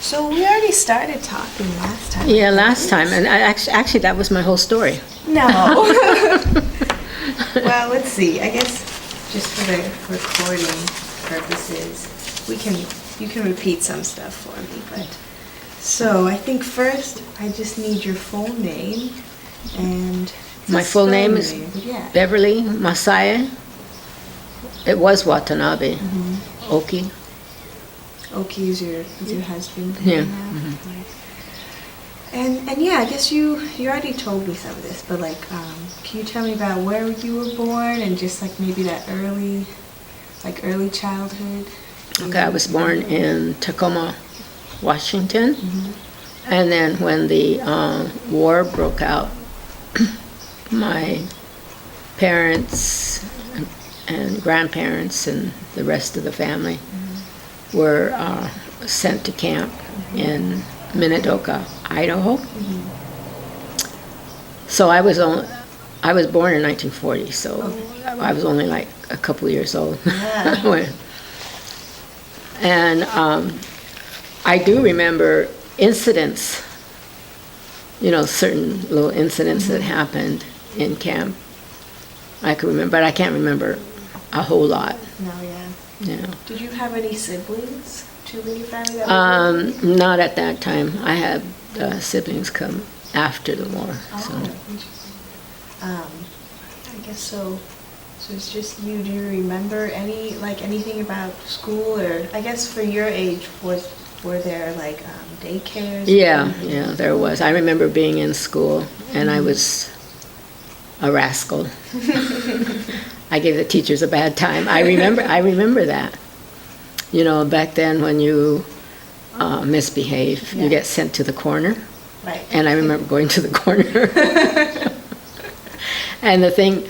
So we already started talking last time. Yeah, last time, and actually that was my whole story. No. Well, let's see. I guess just for the recording purposes, you can repeat some stuff for me. But so I think first I just need your full name and My full name is yeah. Beverly Masaya. It was Watanabe. Oki. Oki is your husband. Yeah. Now? And yeah, I guess you already told me some of this, but like, can you tell me about where you were born and just like maybe that early childhood? Okay, I was born in Tacoma, Washington, and then when the war broke out, my parents and grandparents and the rest of the family were sent to camp in Minidoka, Idaho. So I was born in 1940, so I was only like a couple years old. Yeah. And I do remember incidents, certain little incidents that happened in camp. I can remember, but I can't remember a whhole lot. No, yeah. Yeah. Did you have any siblings? Children in your family that were born? Not at that time. I had siblings come after the war. So. Interesting. I guess so. So it's just you. Do you remember anything about school, or I guess for your age, were there like daycares? Yeah, there was. I remember being in school, and I was a rascal. I gave the teachers a bad time. I remember that. Back then when you misbehave, you get sent to the corner. Right. And I remember going to the corner. And the thing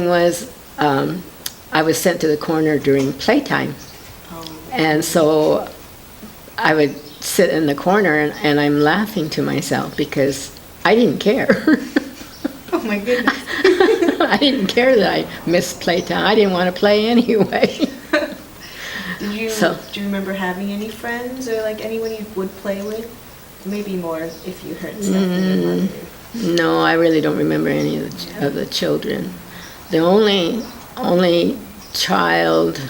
was, I was sent to the corner during playtime. Oh. And so I would sit in the corner and I'm laughing to myself because I didn't care. Oh my goodness. I didn't care that I missed playtime. I didn't want to play anyway. Do you remember having any friends or like anyone you would play with? Maybe more if you heard stuff from your mother. No, I really don't remember any of the children. The only child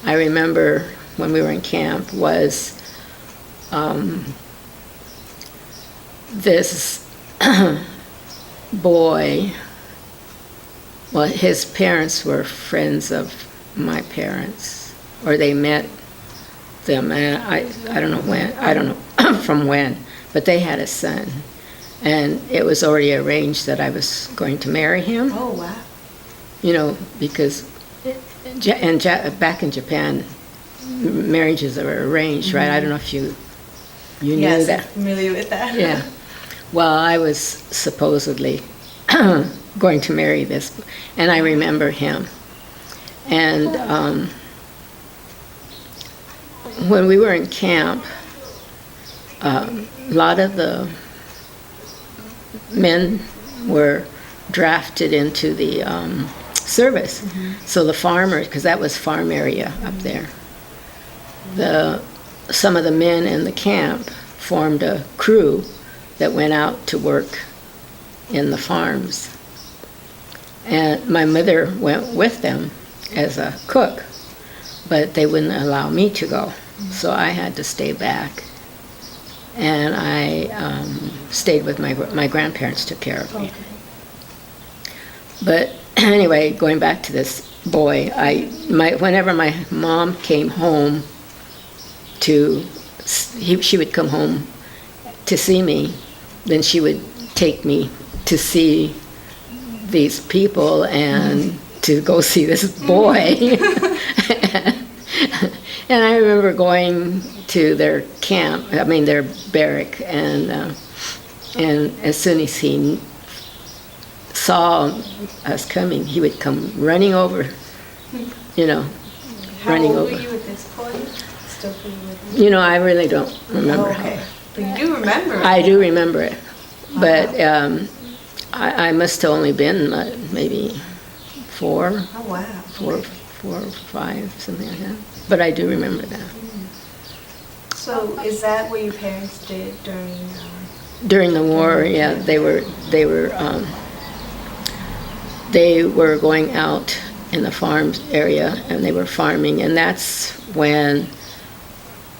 I remember when we were in camp was this boy. Well, his parents were friends of my parents, or they met them. And I don't know when. I don't know from when, but they had a son. And it was already arranged that I was going to marry him. Oh, wow. Because back in Japan, marriages are arranged, right? I don't know if you knew yes, that. I'm familiar with that. Yeah. Well, I was supposedly going to marry this, and I remember him. And when we were in camp, a lot of the men were drafted into the service. So the farmers, because that was farm area up there, some of the men in the camp formed a crew that went out to work in the farms. And my mother went with them as a cook, but they wouldn't allow me to go. So I had to stay back. And I stayed with my grandparents, took care of me. Okay. But anyway, going back to this boy, whenever my mom came home she would come home to see me, then she would take me to see these people and to go see this boy. And I remember going to their camp, their barrack, and as soon as he saw us coming, he would come running over, How running old over. were you at this point? Still pretty little? I really don't remember. Okay. But you do remember it. I do remember it, but I must have only been maybe 4. Oh, wow. 4 or 5, something like that. But I do remember that. So is that what your parents did during? During the war, yeah, they were going out in the farm area and they were farming, and that's when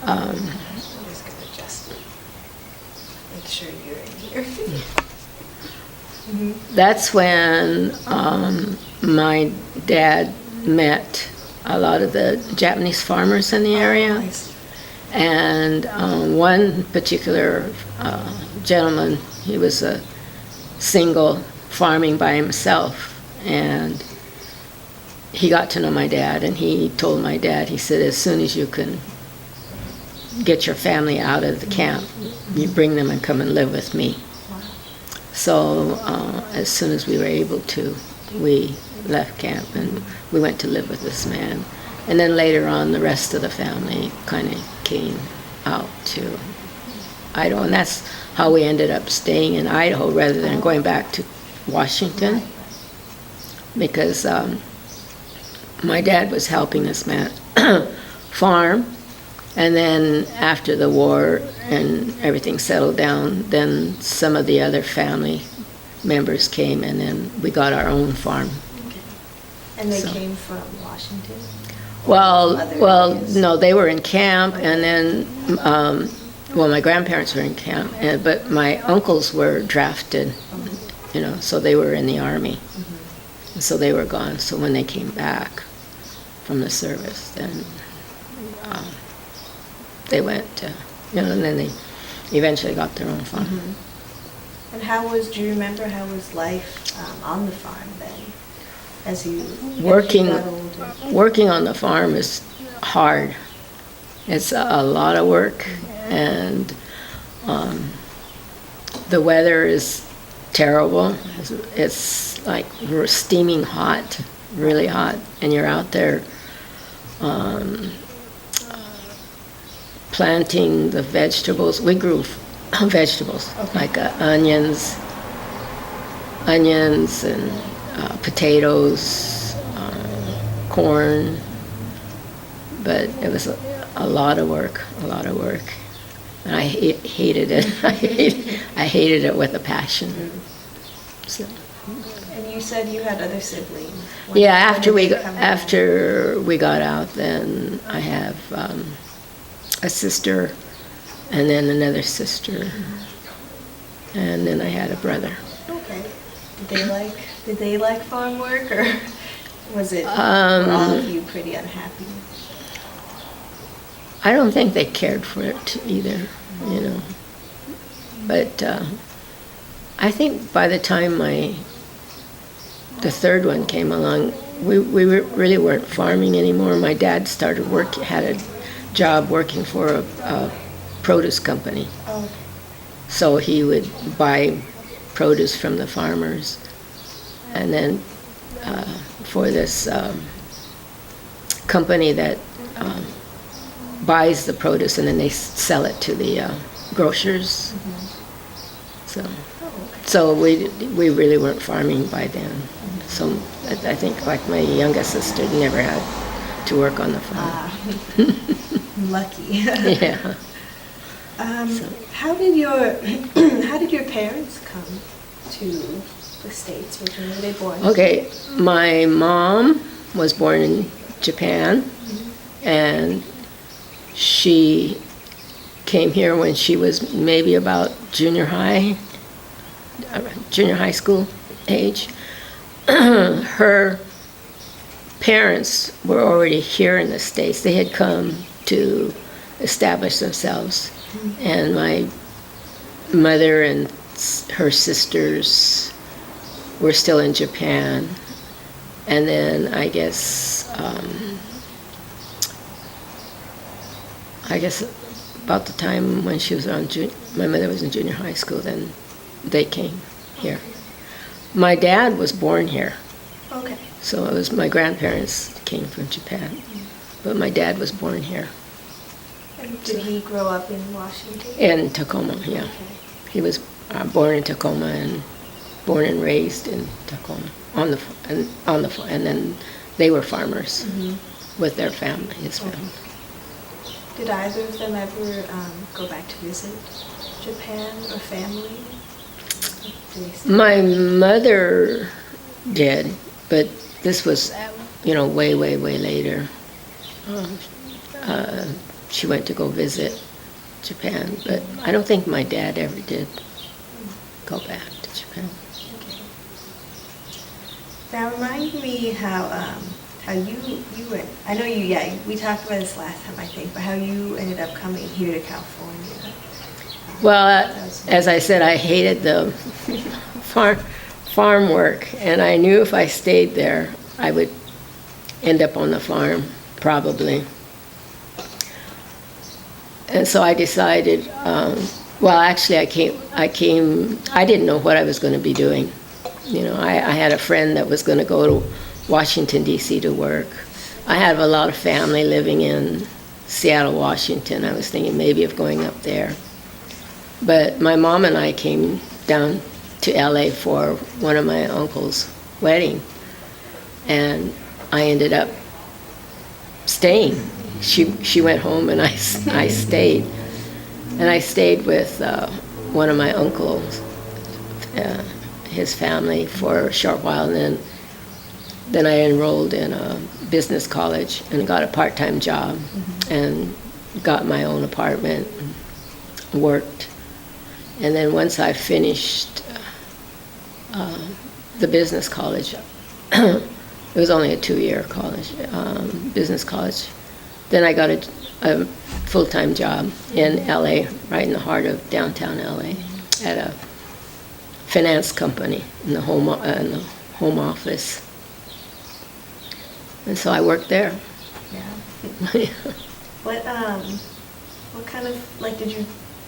I'm just gonna adjust it. Make sure you're in here. that's when my dad met a lot of the Japanese farmers in the area. I see. And one particular gentleman, he was a single farming by himself, and he got to know my dad, and he told my dad, he said, as soon as you can get your family out of the camp, you bring them and come and live with me. Wow. So as soon as we were able to, we left camp and we went to live with this man. And then later on, the rest of the family kind of came out to Idaho, and that's how we ended up staying in Idaho rather than going back to Washington, because my dad was helping this man farm, and then after the war and everything settled down, then some of the other family members came, and then we got our own farm. Okay. And they So. came from Washington? Well, areas? no, they were in camp, and then, my grandparents were in camp, but my uncles were drafted, so they were in the Army. And so they were gone. So when they came back from the service, then they went, and then they eventually got their own farm. And do you remember how was life on the farm then? As you got older? Working on the farm is hard. It's a lot of work, and the weather is terrible. It's like steaming hot, really hot, and you're out there planting the vegetables. We grew vegetables, like onions and potatoes, corn, but it was a lot of work, and I hated it. I hated it with a passion. So. And you said you had other siblings. Yeah, after did they come out? after we got out, then I have a sister, and then another sister, and then I had a brother. Okay. Did they like farm work, or was it were all of you pretty unhappy? I don't think they cared for it either, But I think by the time the third one came along, we really weren't farming anymore. My dad had a job working for a produce company. Oh, okay. So he would buy produce from the farmers, and then for this company that buys the produce, and then they sell it to the grocers. So we really weren't farming by then. So I think like my youngest sister never had to work on the farm. Lucky. Yeah. How did your parents come to the States? Where were they born? Okay, my mom was born in Japan, and she came here when she was maybe about junior high school age. Her parents were already here in the States. They had come to establish themselves, and my mother and her sisters were still in Japan. And then I guess about the time when she was my mother was in junior high school, then they came here. My dad was born here. Okay. So it was my grandparents came from Japan, but my dad was born here. And did he grow up in Washington? In Tacoma, yeah. Okay. He was born in Tacoma and born and raised in Tacoma and then they were farmers with their family, his family. Did either of them ever go back to visit Japan or family? Did they stay? My mother did, but this was, way, way, way later. She went to go visit Japan, but I don't think my dad ever did go back to Japan. Okay. Now remind me how you went. I know we talked about this last time I think, but how you ended up coming here to California. Well, as I said, I hated the farm work, and I knew if I stayed there, I would end up on the farm, probably. And so I decided, actually I didn't know what I was going to be doing. I had a friend that was going to go to Washington, D.C. to work. I have a lot of family living in Seattle, Washington. I was thinking maybe of going up there. But my mom and I came down to L.A. for one of my uncle's wedding, and I ended up staying. She went home and I stayed. And I stayed with one of my uncles, his family, for a short while, and then I enrolled in a business college and got a part-time job, and got my own apartment, and worked. And then once I finished the business college, it was only a 2-year college, business college, then I got a full-time job in LA, right in the heart of downtown LA, at a finance company in the home office. And so I worked there. Yeah. What kind of,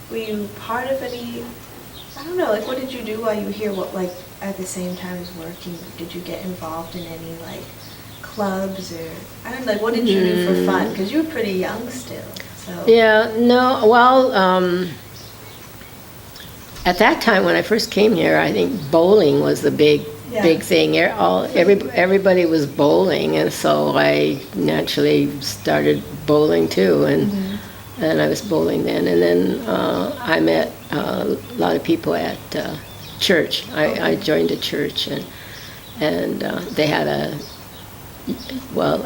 were you part of any, I don't know, what did you do while you were here? At the same time as working, did you get involved in any, clubs or, I don't know, what did you do for fun? Because you were pretty young still, so. Yeah, no, well, at that time when I first came here, I think bowling was the big thing. Everybody was bowling, and so I naturally started bowling too, and I was bowling then. And then I met a lot of people at church. I joined a church, and they had a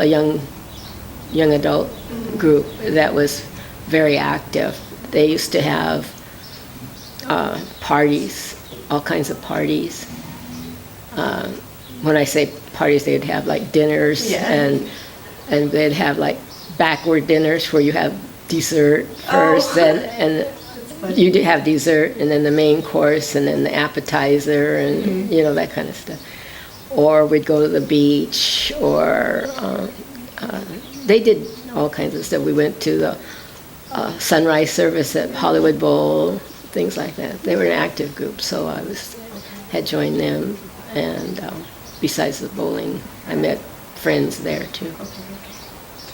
young adult group that was very active. They used to have parties, all kinds of parties. When I say parties, they'd have dinners, and they'd have backward dinners where you have dessert first, and you do have dessert, and then the main course, and then the appetizer, and that kind of stuff. Or we'd go to the beach, or they did all kinds of stuff. We went to the sunrise service at Hollywood Bowl, things like that. They were an active group, so I had joined them, and besides the bowling, I met friends there too. Okay.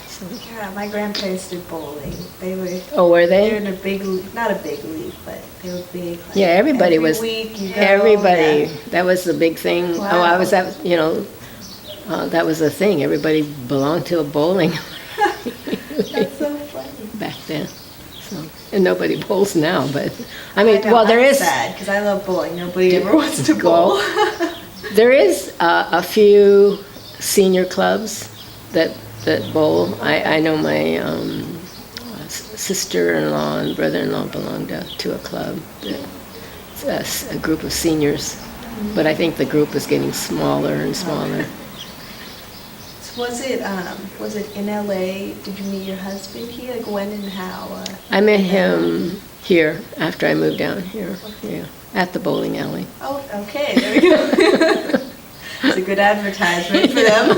So. Yeah, my grandparents did bowling. They were. Oh, were they? They were in a big, not a big league, but they were big. Yeah, everybody every was. Week you go, everybody. Yeah. That was the big thing. Wow. Oh, I was at. That was the thing. Everybody belonged to a bowling. That's so funny. Back then. So, and nobody bowls now, but I mean, there is. Sad because I love bowling. Nobody ever wants to bowl. There is a few senior clubs that bowl. I know my sister-in-law and brother-in-law belonged to a club. It's a group of seniors, but I think the group is getting smaller and smaller. Was it in LA? Did you meet your husband here? When and how? I met him here after I moved down here. Okay. Yeah, at the bowling alley. Oh, okay. There we go. It's a good advertisement for them.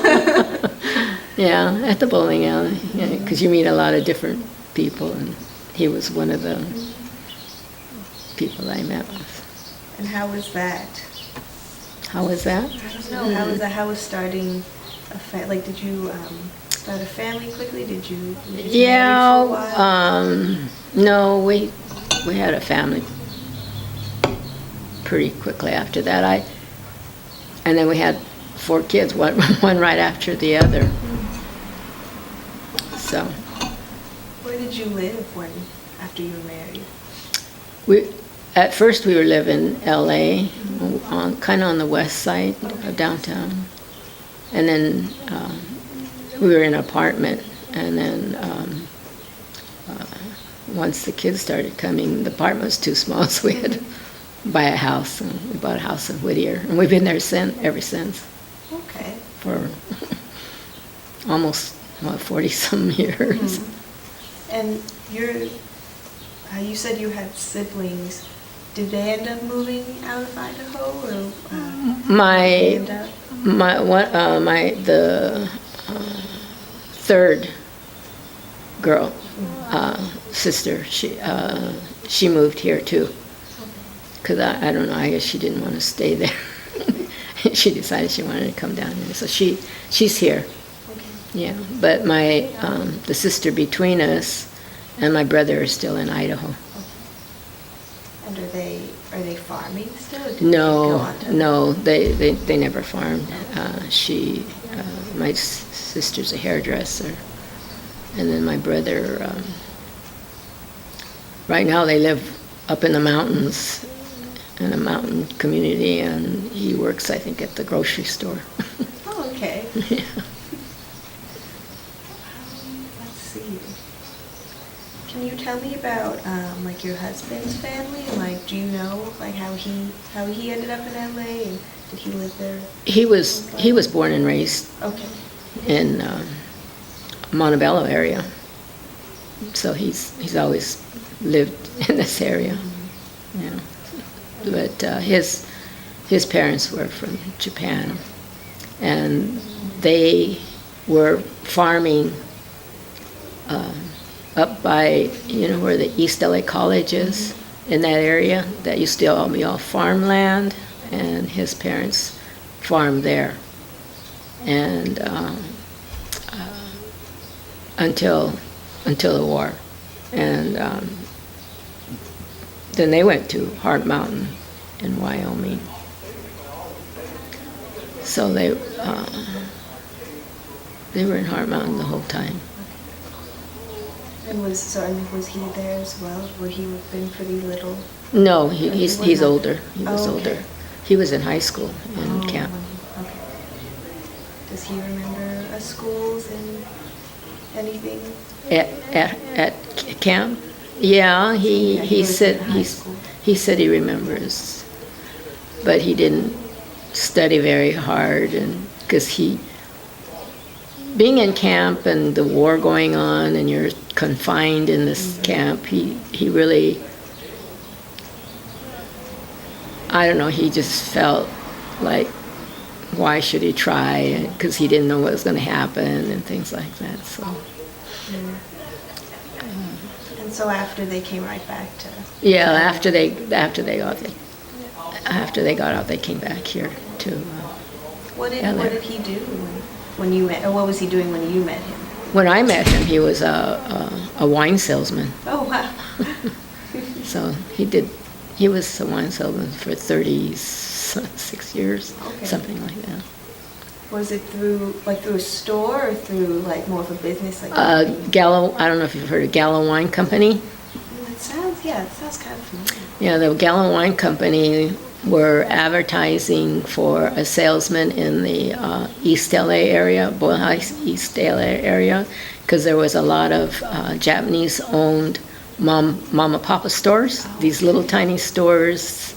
Yeah, at the bowling alley. Yeah, because you meet a lot of different people, and he was one of the people I met with. And how was that? How was that? I don't know. How was that? How was starting? Did you start a family quickly? Did you yeah, marry for a while? No, we had a family pretty quickly after that. And then we had 4 kids, one right after the other. So Where did you live after you were married? At first we were living in L.A., kind of on the west side of downtown. And then we were in an apartment. And then once the kids started coming, the apartment was too small, so we had to buy a house. And we bought a house in Whittier. And we've been there ever since. Okay. For almost, 40-some years. And you said you had siblings. Did they end up moving out of Idaho, or the third girl, sister, she moved here too. Because I don't know, I guess she didn't want to stay there. She decided she wanted to come down here, so she's here. Okay. Yeah, but the sister between us and my brother are still in Idaho. Okay. And are they farming still? Or did they go on to No, they never farmed. My sister's a hairdresser, and then my brother. Right now, they live up in the mountains, in a mountain community, and he works, I think, at the grocery store. Oh, okay. Yeah. Let's see. Can you tell me about like your husband's family? Like, do you know like how he ended up in LA, and did he live there? He was born and raised Okay. in Montebello area, so he's always lived in this area. Yeah, but his parents were from Japan, and they were farming up by, where the East LA College is, in that area. That used to all be all farmland, and his parents farmed there. And until the war. And then they went to Hart Mountain in Wyoming. So they were in Hart Mountain the whole time. And was he there as well? Would he have been pretty little? No, he's older. He was okay. older. He was in high school in camp. Okay. Does he remember schools and anything? At camp? Yeah, he said he remembers, but he didn't study very hard, and because being in camp and the war going on and you're confined in this camp, he really, I don't know, he just felt like, why should he try? Because he didn't know what was going to happen and things like that. So. And so after they came right back to. Yeah, after they got out, they came back here to. What did he do when you met? Or what was he doing when you met him? When I met him, he was a wine salesman. Oh wow. So he was a wine salesman for 36 years, Okay. something like that. Was it through a store or through like more of a business? Gallo, I don't know if you've heard of Gallo Wine Company. It sounds kind of familiar. Yeah, the Gallo Wine Company were advertising for a salesman in the East LA area, Boyle Heights, East LA area, because there was a lot of Japanese-owned mama papa stores, these little tiny stores,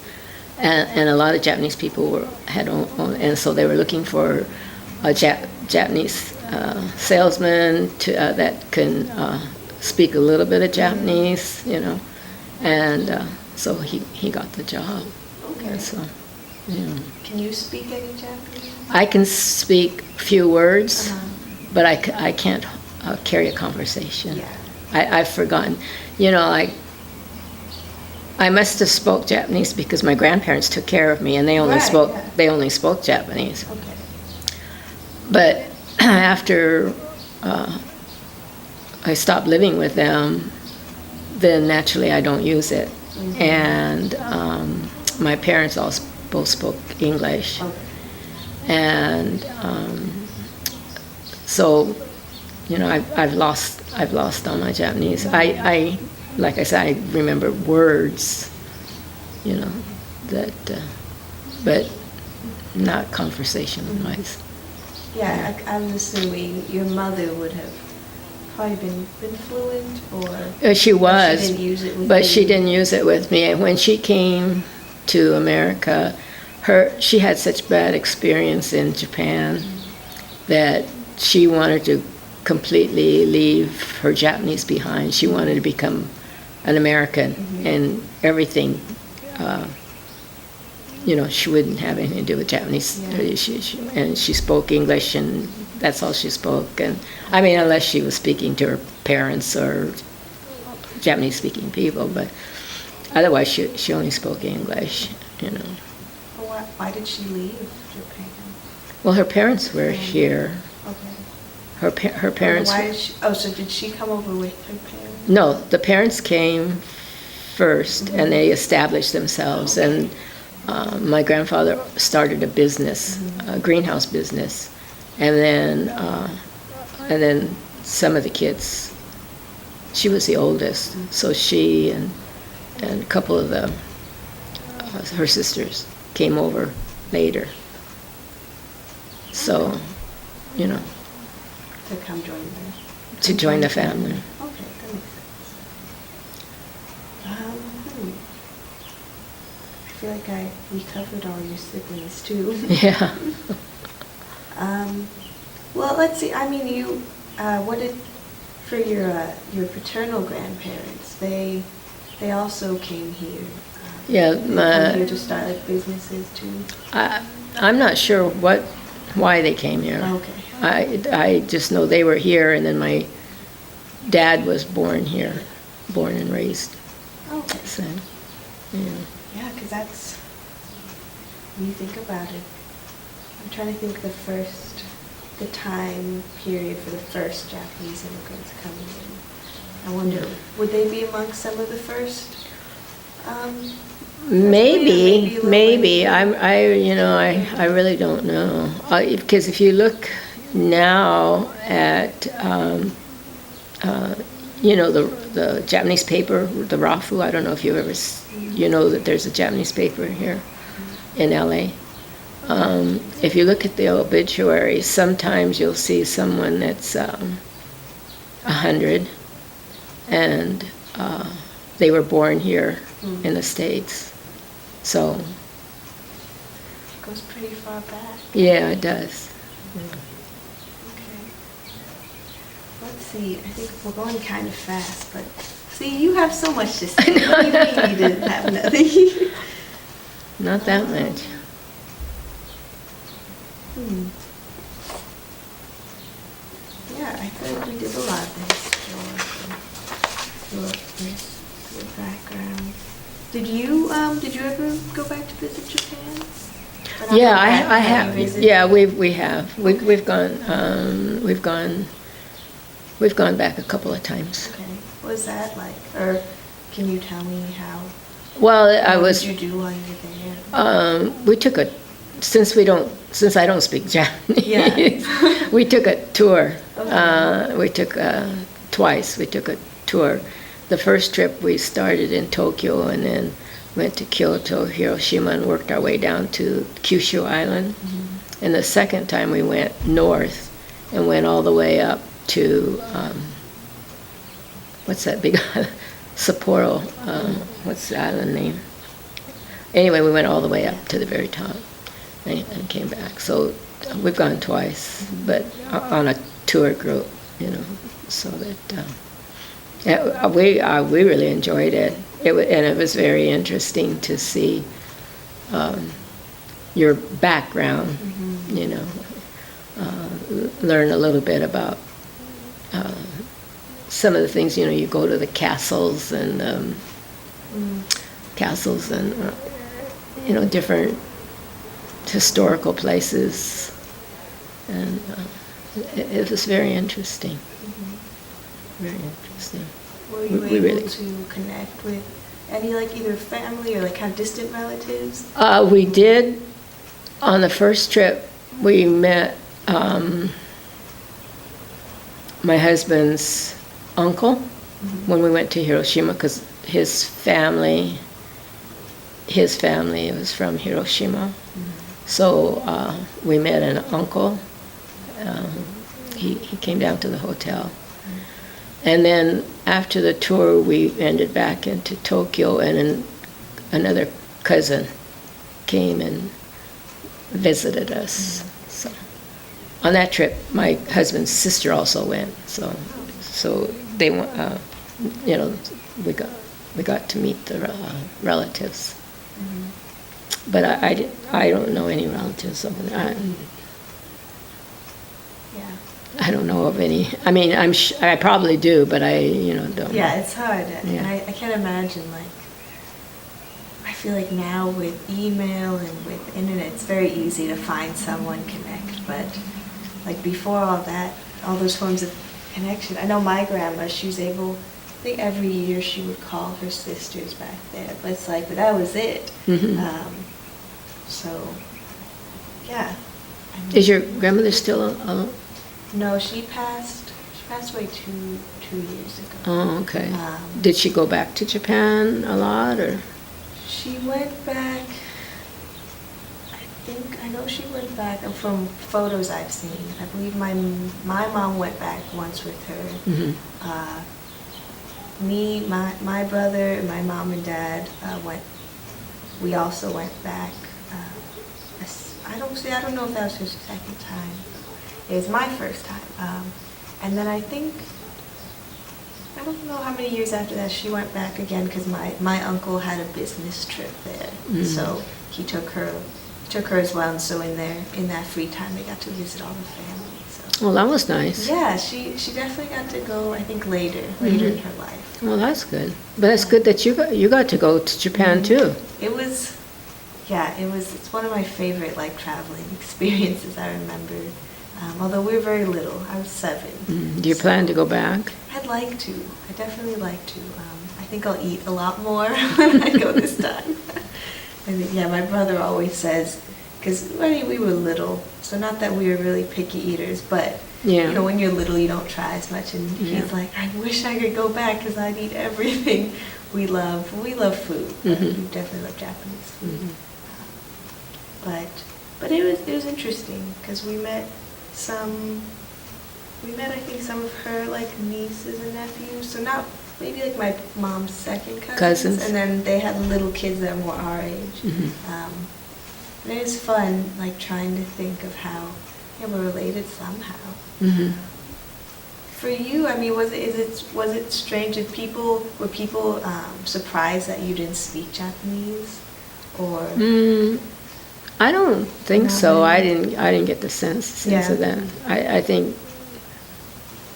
and a lot of Japanese people had owned, and so they were looking for a Japanese salesman that can speak a little bit of Japanese, and so he got the job. Okay. So, yeah. Can you speak any Japanese? I can speak few words, Uh-huh. but I can't carry a conversation. Yeah. I've forgotten. I must have spoke Japanese because my grandparents took care of me, and they only Right, spoke Japanese. Okay. But after I stopped living with them, then naturally I don't use it. Mm-hmm. And my parents all both spoke English. Okay. And so, I've lost I've lost all my Japanese. I like I said, I remember words, that, but not conversation-wise. Yeah, I'm assuming your mother would have probably been fluent, or She was, she didn't use it with but you. she didn't use it with me. And when she came to America, she had such bad experience in Japan that she wanted to completely leave her Japanese behind. She wanted to become an American, and everything, she wouldn't have anything to do with Japanese. Yeah. And she spoke English, and that's all she spoke. And I mean, unless she was speaking to her parents or Japanese-speaking people, but otherwise she only spoke English. Well, why did she leave Japan? Well, her parents were here. Okay. Her parents. Why did she? Oh, so did she come over with her parents? No, the parents came first, and they established themselves. And my grandfather started a business, a greenhouse business, and then some of the kids. She was the oldest, so she and a couple of her sisters came over later. So, To come join them. to join the family. Okay, that makes sense. I feel like we covered all your siblings too. Yeah. Well, let's see. I mean, what did for your paternal grandparents? They also came here. Yeah, They come here to start like businesses too. I'm not sure why they came here. Okay. I just know they were here, and then my dad was born here, born and raised. Okay. So, yeah. Yeah, because that's, when you think about it, I'm trying to think the time period for the first Japanese immigrants coming in. I wonder, would they be amongst some of the first? Maybe. Maybe. I really don't know. Because if you look now at, the Japanese paper, the Rafu, I don't know if you ever, that there's a Japanese paper here in LA. If you look at the obituaries, sometimes you'll see someone that's 100, and they were born here in the States. So. It goes pretty far back. Yeah, it does. Okay. Let's see. I think we're going kind of fast, but see, you have so much to say. What do you mean you didn't have nothing? Not that much. Yeah, I feel like we did a lot of this. Your background. Did you ever go back to visit Japan? Or not Yeah, go back, I but you have. visited? Yeah, we have. We've gone back a couple of times. Okay. What was that like? Or can you tell me how? Well, What did you do while you were there? we took since I don't speak Japanese, Yeah. we took a tour. Okay. We took twice. We took a tour. The first trip we started in Tokyo and then went to Kyoto, Hiroshima, and worked our way down to Kyushu Island. Mm-hmm. And the second time we went north and went all the way up to what's that big island? Sapporo. What's the island name? Anyway, we went all the way up to the very top and came back. So we've gone twice, but on a tour group, so that we really enjoyed it. And it was very interesting to see your background, learn a little bit about some of the things. You go to the castles and different historical places, and it was very interesting. Very interesting. Were you We able really- to connect with any either family or kind of distant relatives? We did, on the first trip, we met my husband's uncle when we went to Hiroshima, because his family was from Hiroshima. So we met an uncle. He came down to the hotel. And then after the tour, we ended back into Tokyo, and then another cousin came and visited us. So on that trip, my husband's sister also went. So they went. We got to meet the relatives. But I don't know any relatives over there. I don't know of any. I mean, I probably do, but I don't. Yeah, it's hard. Yeah. And I can't imagine, I feel like now with email and with internet, it's very easy to find someone, connect. But before all that, all those forms of connection. I know my grandma, she was able, I think every year she would call her sisters back there. But it's but that was it. So, yeah. Is your grandmother still alive? No, she passed away two years ago. Oh, okay. Did she go back to Japan a lot, or? She went back, I know she went back, from photos I've seen. I believe my mom went back once with her. Me, my brother, and my mom and dad we also went back. I don't know if that was her second time. It was my first time. And then I don't know how many years after that she went back again, because my uncle had a business trip there. So he took her as well, and so in that free time they got to visit all the family. So. Well, that was nice. Yeah, she definitely got to go, I think, later in her life. Well, that's good. But it's good that you got to go to Japan too. It's one of my favorite traveling experiences. I remember. Although we were very little. I was 7. Do you plan to go back? I'd like to. I definitely like to. I think I'll eat a lot more when I go this time. And my brother always says, because we were little, so not that we were really picky eaters, but when you're little you don't try as much. And he's like, I wish I could go back because I'd eat everything. We love food. We definitely love Japanese food. But it was interesting because we met I think some of her nieces and nephews, so not maybe my mom's second cousins, and then they had little kids that were our age. And it was fun trying to think of how we're related somehow. For you, I mean, was it strange? Were people surprised that you didn't speak Japanese, or? I don't think so. I didn't get the sense of that.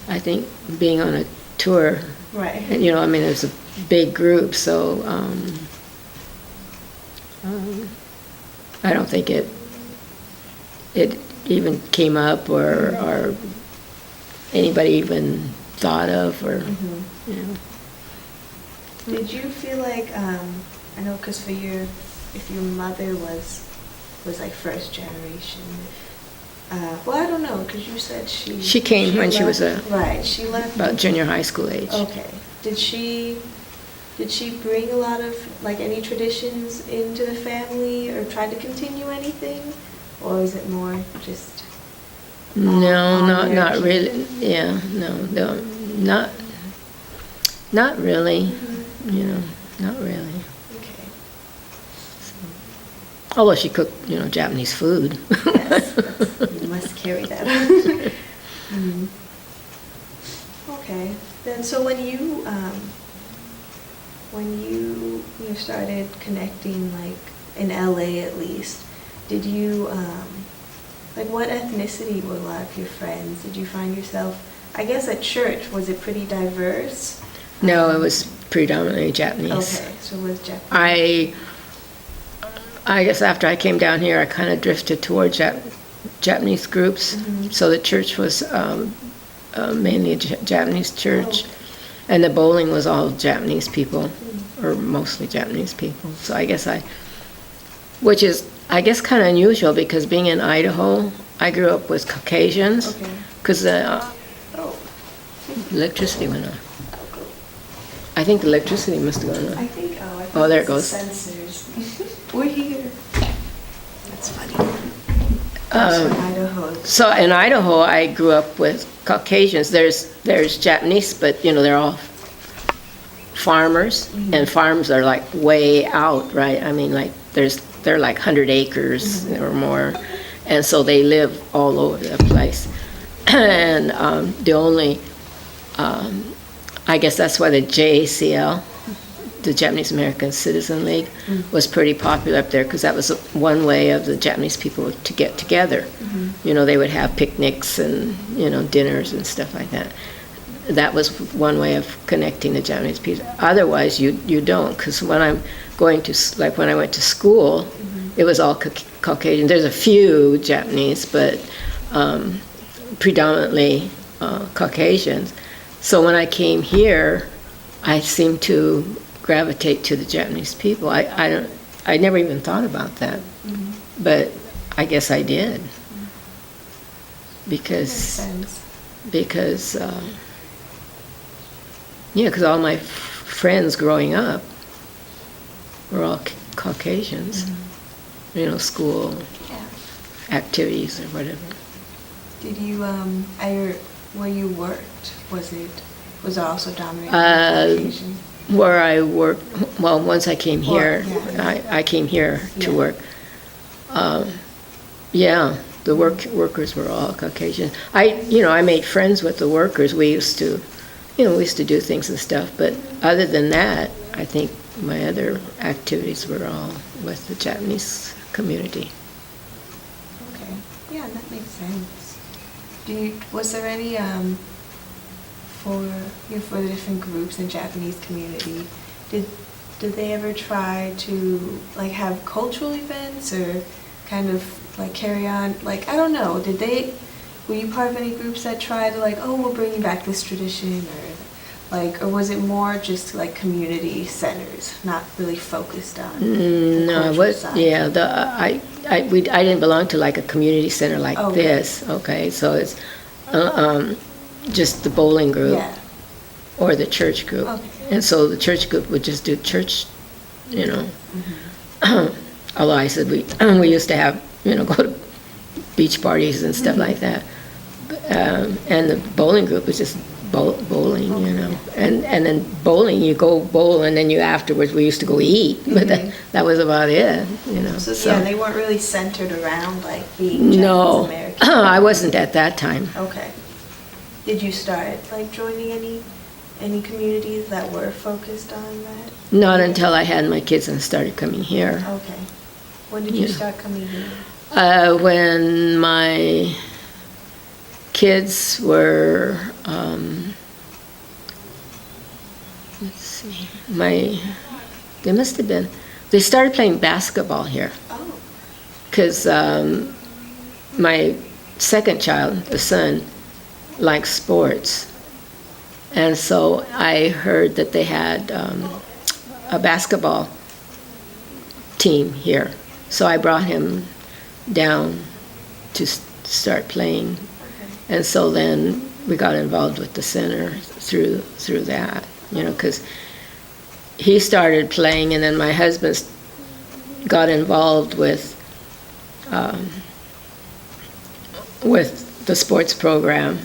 I think being on a tour, right? And, I mean, it's a big group, so I don't think it even came up or anybody even thought of, or Did you feel I know, because if your mother was first generation. Well, I don't know, because you said she came when she was she left about junior high school age. Okay. Did she bring a lot of any traditions into the family, or try to continue anything, or is it more just? No, not really. Yeah, no, not really. Not really. Okay. Although she cooked, Japanese food. Yes, you must carry that. Okay. Then, so when you started connecting, in LA at least, did you what ethnicity were a lot of your friends? Did you find yourself, I guess at church, was it pretty diverse? No, it was predominantly Japanese. Okay, so it was Japanese. I guess after I came down here, I kind of drifted toward Japanese groups. So the church was mainly a Japanese church, and the bowling was all Japanese people, or mostly Japanese people. So which is kind of unusual, because being in Idaho, I grew up with Caucasians, because electricity went off. I think the electricity must have gone I on. think, oh, I think Oh, there it it's the goes. sensors. We're here. That's funny. That's from Idaho. So in Idaho, I grew up with Caucasians. There's Japanese, but they're all farmers, and farms are like way out, right? I mean, like they're like 100 acres or more, and so they live all over the place. And the only, I guess that's why the JACL, the Japanese American Citizen League, was pretty popular up there, because that was one way of the Japanese people to get together. They would have picnics and dinners and stuff like that. That was one way of connecting the Japanese people. Otherwise, you don't, because when I'm going to, like when I went to school, it was all Caucasian. There's a few Japanese, but predominantly Caucasians. So when I came here, I seemed to gravitate to the Japanese people. I never even thought about that, but I guess I did, Makes sense. because all my friends growing up were all Caucasians. School Yeah. activities or whatever. Did you, where you worked, was it also dominated by Caucasian? Where I worked, well, once I came here, yeah. I came here to Yeah. work. The workers were all Caucasian. I made friends with the workers. We used to do things and stuff, but other than that, I think my other activities were all with the Japanese community. Okay. Yeah, that makes sense. Was there any, for the different groups in Japanese community, did they ever try to like have cultural events or kind of like carry on, like, I don't know, were you part of any groups that tried to like, oh, we're bringing back this tradition, or was it more just like community centers, not really focused on the No, cultural side? I didn't belong to like a community center like Okay. this. Okay, so it's just the bowling group. Yeah. Or the church group. Okay. And so the church group would just do church, although I said we used to have, go to beach parties and stuff like that. And the bowling group was just bowling, And then bowling, you go bowl, and then afterwards we used to go eat, but that was about it, So yeah, they weren't really centered around like being Japanese No, American. I wasn't at that time. Okay. Did you start like joining any communities that were focused on that? Not until I had my kids and started coming here. Okay. When did you start coming here? When my kids were, let's see, they must have been, they started playing basketball here. Oh. Because my second child, the son, likes sports. And so I heard that they had a basketball team here. So I brought him down to start playing. And so then we got involved with the center through that, because he started playing, and then my husband got involved with the sports program.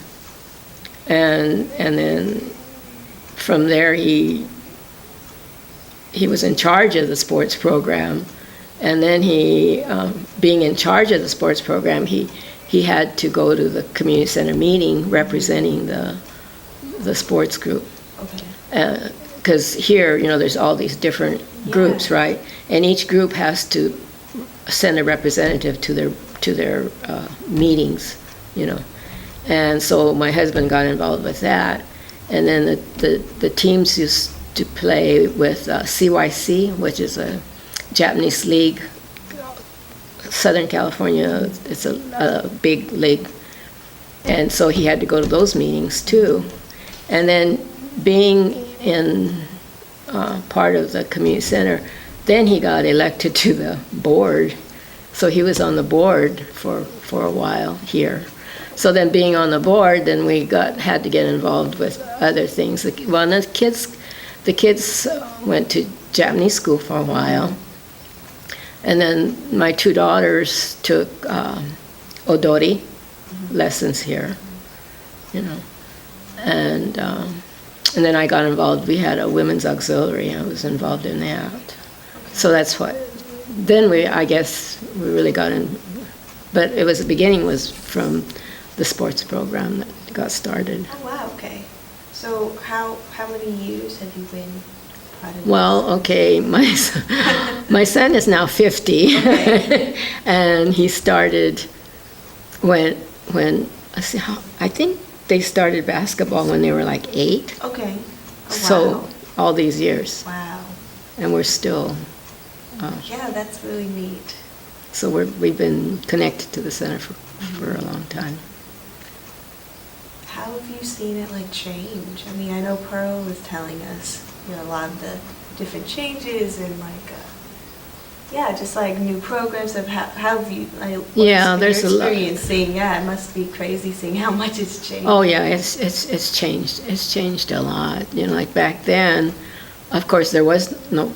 And then from there he was in charge of the sports program, and then he being in charge of the sports program, he had to go to the community center meeting representing the sports group. Okay. Because here, there's all these different groups, right? And each group has to send a representative to their meetings, And so my husband got involved with that. And then the teams used to play with CYC, which is a Japanese league, Southern California. It's a big league. And so he had to go to those meetings too. And then being in part of the community center, then he got elected to the board. So he was on the board for a while here. So then being on the board, then we had to get involved with other things. Well, the the kids went to Japanese school for a while. And then my two daughters took odori lessons here, you know. And then I got involved. We had a women's auxiliary. I was involved in that. So that's what. Then I guess we really got in. But it was the beginning was from the sports program that got started. Oh wow, okay. So how many years have you been part of this? Well, okay, my son is now 50, Okay. and he started when I think they started basketball when they were like 8. Okay. Oh, So wow. all these years, Wow. and we're still. Yeah, that's really neat. So we've been connected to the center for a long time. How have you seen it like change? I mean, I know Pearl was telling us, you know, a lot of the different changes and like, yeah, just like new programs of how have you, like, Yeah, what's there's your a lot. experience seeing? Yeah, it must be crazy seeing how much it's changed. Oh yeah, it's changed. It's changed a lot. You know, like back then, of course there was no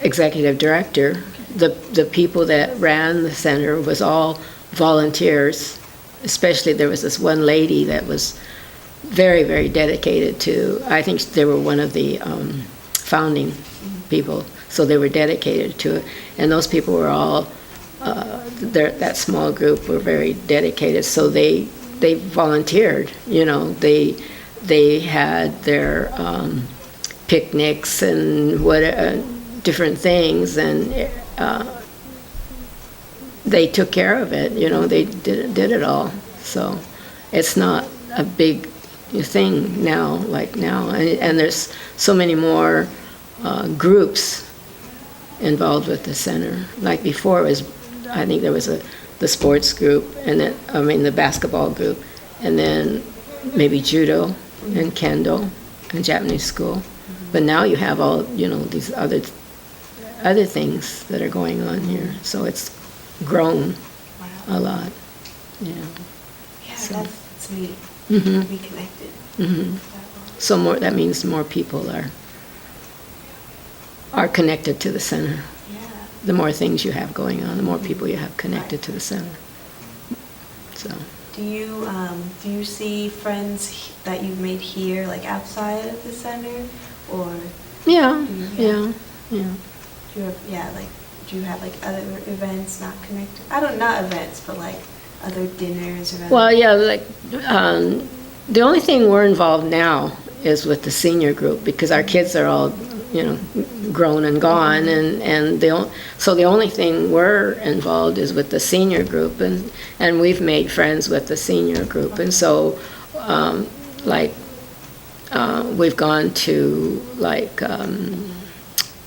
executive director. The people that ran the center was all volunteers. Especially there was this one lady that was very, very dedicated to, I think they were one of the founding people, so they were dedicated to it. And those people were all, that small group were very dedicated, so they volunteered, you know. They had their picnics and different things, and they took care of it, you know. They did it all. So it's not a big thing now, like now. And there's so many more groups involved with the center. Like before, it was, I think there was the sports group, and then, the basketball group, and then maybe judo and kendo and Japanese school. But now you have all, you know, these other things that are going on here. So it's grown a lot. Yeah. Yeah, So. that's neat. Mhm. Be connected. Mhm. So that means more people are connected to the center. Yeah. The more things you have going on, the more people you have connected to the center. So. Do you see friends that you've made here, like outside of the center, or Yeah. Yeah. Yeah. do you have like other events not connected? Not events, but like other dinners or other. Well, yeah, like the only thing we're involved now is with the senior group, because our kids are all, you know, grown and gone, and so the only thing we're involved is with the senior group, and we've made friends with the senior group, and so we've gone to like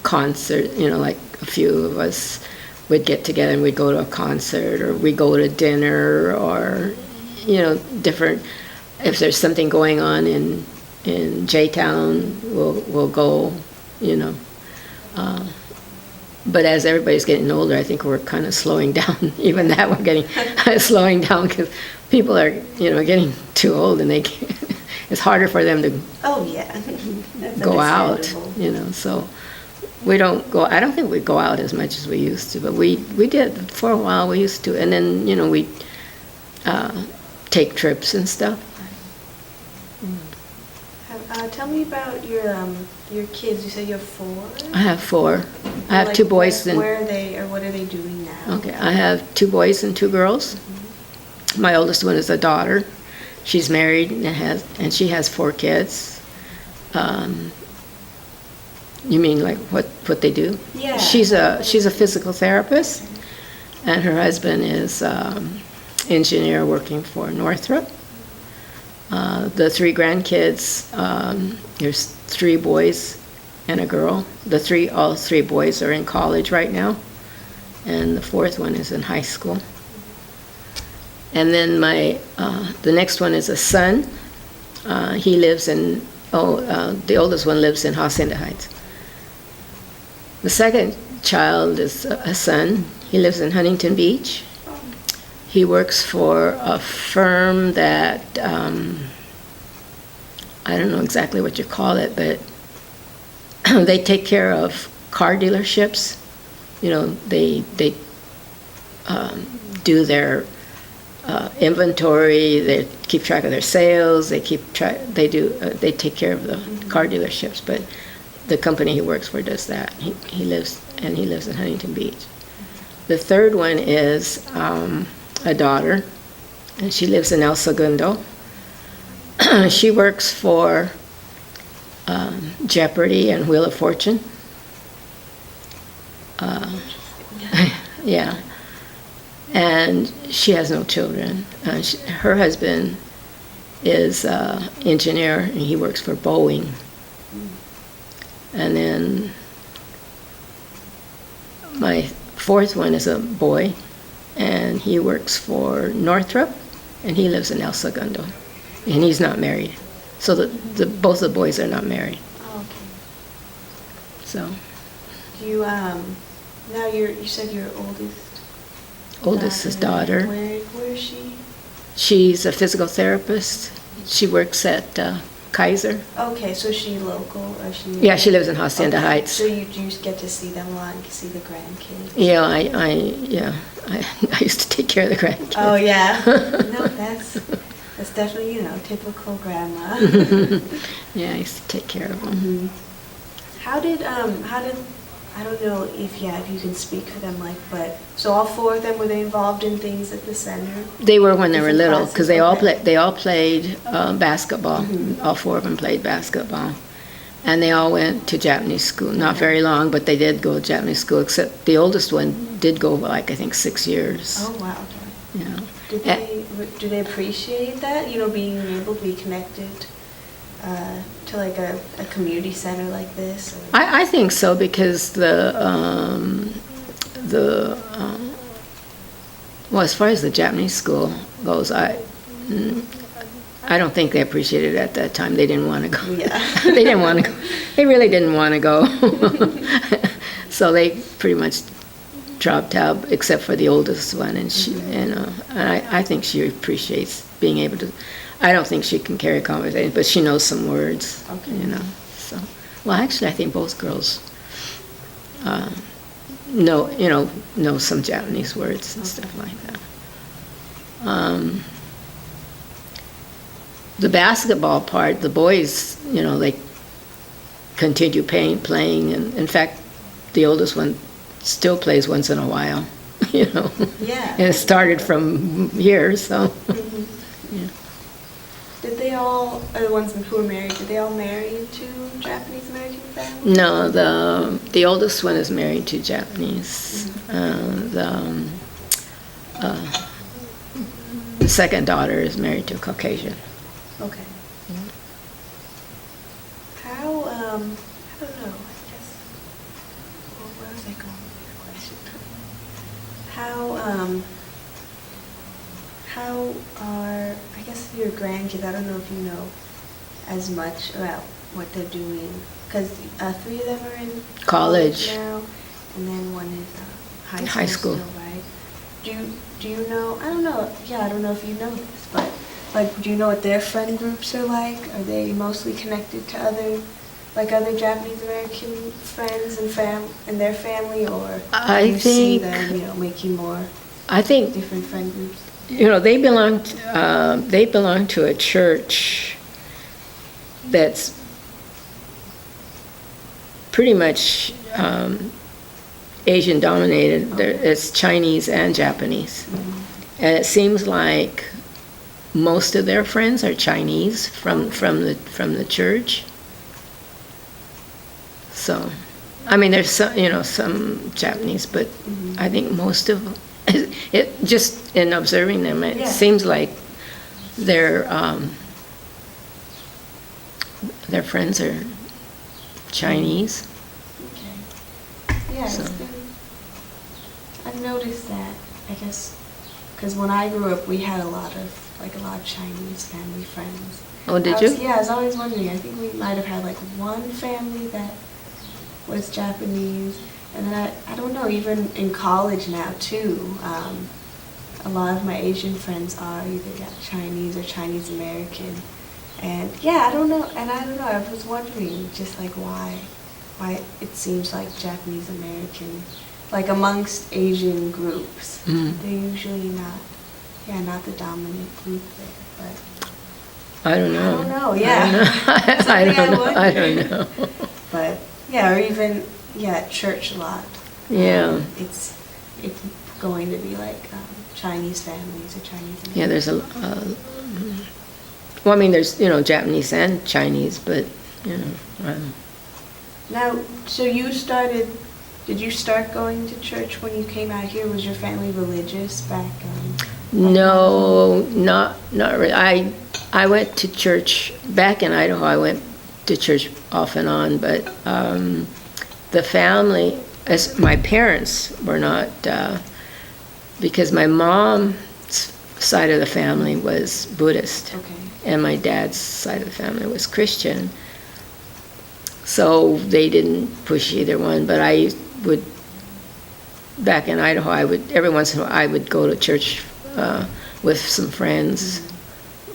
concert, you know, like a few of us would get together and we'd go to a concert, or we go to dinner, or, you know, different. If there's something going on in J-Town, we'll go, you know. But as everybody's getting older, I think we're kind of slowing down. Even that, we're getting slowing down, because people are, you know, getting too old, and it's harder for them to Oh yeah. That's go out, understandable. you know. So we don't go. I don't think we go out as much as we used to, but we did for a while. We used to, and then, you know, we take trips and stuff. Tell me about your kids. You said you have 4? I have 4. I have Like, 2 boys and Where are they, or what are they doing now? okay. I have 2 boys and 2 girls. My oldest one is a daughter. She's married and she has 4 kids. You mean like what they do? Yeah. She's a physical therapist, and her husband is engineer working for Northrop. The 3 grandkids, there's 3 boys and a girl. All 3 boys are in college right now, and the 4th one is in high school. And then the next one is a son. He lives in, the oldest one lives in Hacienda Heights. The second child is a son. He lives in Huntington Beach. He works for a firm that, I don't know exactly what you call it, but they take care of car dealerships. You know, they do their inventory. They keep track of their sales. They keep track. They take care of the car dealerships. But the company he works for does that. He lives in Huntington Beach. The third one is a daughter, and she lives in El Segundo. She works for Jeopardy and Wheel of Fortune. Yeah. And she has no children. Her husband is an engineer, and he works for Boeing. And then my fourth one is a boy, and he works for Northrop, and he lives in El Segundo, and he's not married. So both the boys are not married. Oh, okay. So. You now you said your Oldest is daughter. Where is she? She's a physical therapist. She works at Kaiser. Okay, so is she local or she? Yeah, she lives in Hacienda Heights. So you get to see them a lot, and see the grandkids. Yeah, I used to take care of the grandkids. Oh yeah. No, that's definitely typical grandma. Yeah, I used to take care of them. Mm-hmm. How did I don't know if you can speak for them, but so all four of them, were they involved in things at the center? They were when they were little, because they Okay. all played basketball. Mhm. All four of them played basketball, and they all went to Japanese school. Not very long, but they did go to Japanese school. Except the oldest one did go I think 6 years. Oh wow. Okay. You know. Do they appreciate that? Being able to be connected to like a community center like this? Or? I think so, because well, as far as the Japanese school goes, I don't think they appreciated it at that time. They didn't want to go. Yeah. They didn't want to go. They really didn't want to go. So they pretty much dropped out, except for the oldest one, and she, I think she appreciates being able to. I don't think she can carry a conversation, but she knows some words. Okay. So, well, actually, I think both girls know some Japanese words and stuff like that. The basketball part, the boys, they continue playing, and in fact, the oldest one still plays once in a while, Yeah. And it started from here, so. Mhm. Yeah. Did they all, the ones who were married, did they all marry into Japanese American families? No, the oldest one is married to Japanese. The second daughter is married to a Caucasian. Okay. How, I don't know, I guess, well, where was I going with the question? How are, I guess, your grandkids, I don't know if you know as much about what they're doing, because 3 of them are in College. now, and then one is High school. still, right? Do you know, I don't know, I don't know if you know this, but do you know what their friend groups are like? Are they mostly connected to other Japanese American friends and their family, or I do you see think- them, making more I think different friend groups? they belong to a church that's pretty much Asian dominated. It's Chinese and Japanese, and it seems like most of their friends are Chinese from the church. So, I mean, there's some Japanese, but I think most of them. It just in observing them, it seems like their friends are Chinese. Okay. Yeah, So. I've noticed that, I guess, because when I grew up, we had a lot of Chinese family friends. Oh, did you? Yeah, I was always wondering. I think we might have had one family that was Japanese, and then I don't know, even in college now too, a lot of my Asian friends are either Chinese or Chinese American. And I don't know, I was wondering just why why it seems like Japanese American, like amongst Asian groups, they're usually not the dominant group there, but. I don't know. I don't know, yeah. I don't know. I wonder. don't know. But, yeah, or even, at church a lot. Yeah. It's going to be like Chinese families or Chinese Americans. Yeah, there's well, I mean, there's, Japanese and Chinese, but, Now, so did you start going to church when you came out here? Was your family religious back? no, not really. I went to church, back in Idaho, I went to church off and on, but the family, as my parents were not, because my mom's side of the family was Buddhist. Okay. And my dad's side of the family was Christian. So they didn't push either one, but I would, back in Idaho, every once in a while, I would go to church with some friends,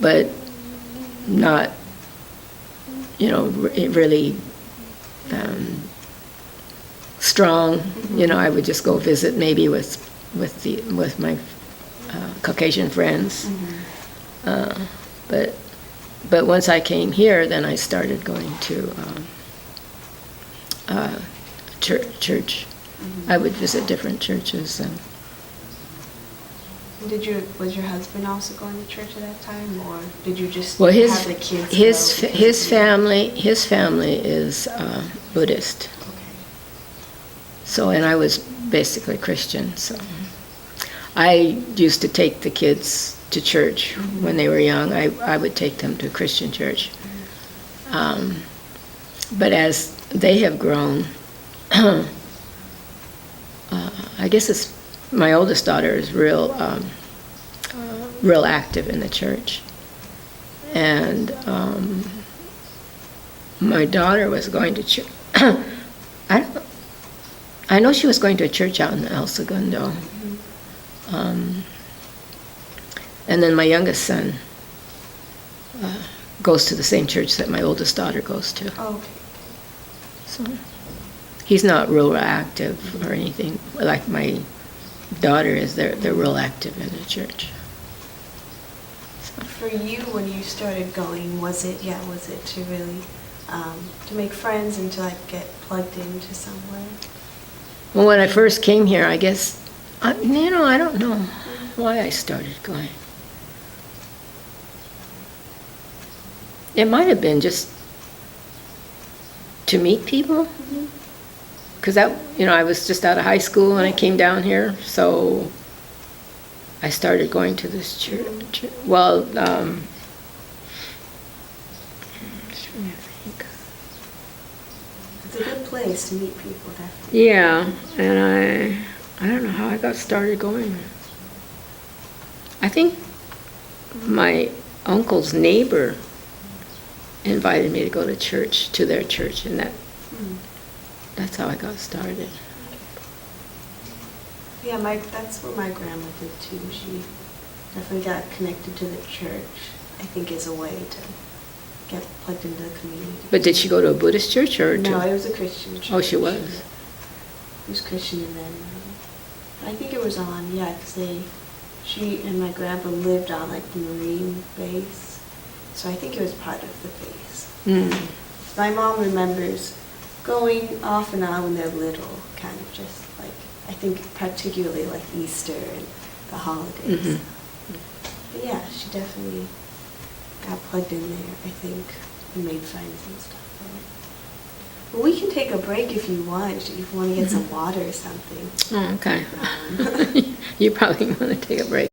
but not, really strong. I would just go visit maybe with my Caucasian friends. But once I came here, then I started going to church. I would visit different churches. Was your husband also going to church at that time, or did you just Well, have the kids? his family is Buddhist. Okay. So, and I was basically Christian. So, I used to take the kids to church when they were young. I would take them to Christian church. But as they have grown, I guess my oldest daughter is real active in the church, and my daughter was going to church. I know she was going to a church out in El Segundo. And then my youngest son goes to the same church that my oldest daughter goes to. Oh, okay. So he's not real active or anything like my daughter is. They're real active in the church. So. For you, when you started going, was it to really to make friends and to like get plugged into somewhere? Well, when I first came here, I guess I don't know why I started going. It might have been just to meet people, because I was just out of high school and I came down here, so I started going to this church. Well, It's a good place to meet people, definitely. yeah, and I don't know how I got started going. I think my uncle's neighbor invited me to go to their church, and that's how I got started. Yeah, that's what my grandma did too. She definitely got connected to the church, I think, as a way to get plugged into the community. But did she go to a Buddhist church or No, it was a Christian church. Oh, she was? It was Christian, and then I think it was because she and my grandpa lived on like the Marine base. So I think it was part of the base. My mom remembers going off and on when they're little, kind of just like, I think particularly like Easter and the holidays. But yeah, she definitely got plugged in there, I think, and made friends and stuff. Well, we can take a break if you want to get some water or something. Oh, okay. You probably want to take a break.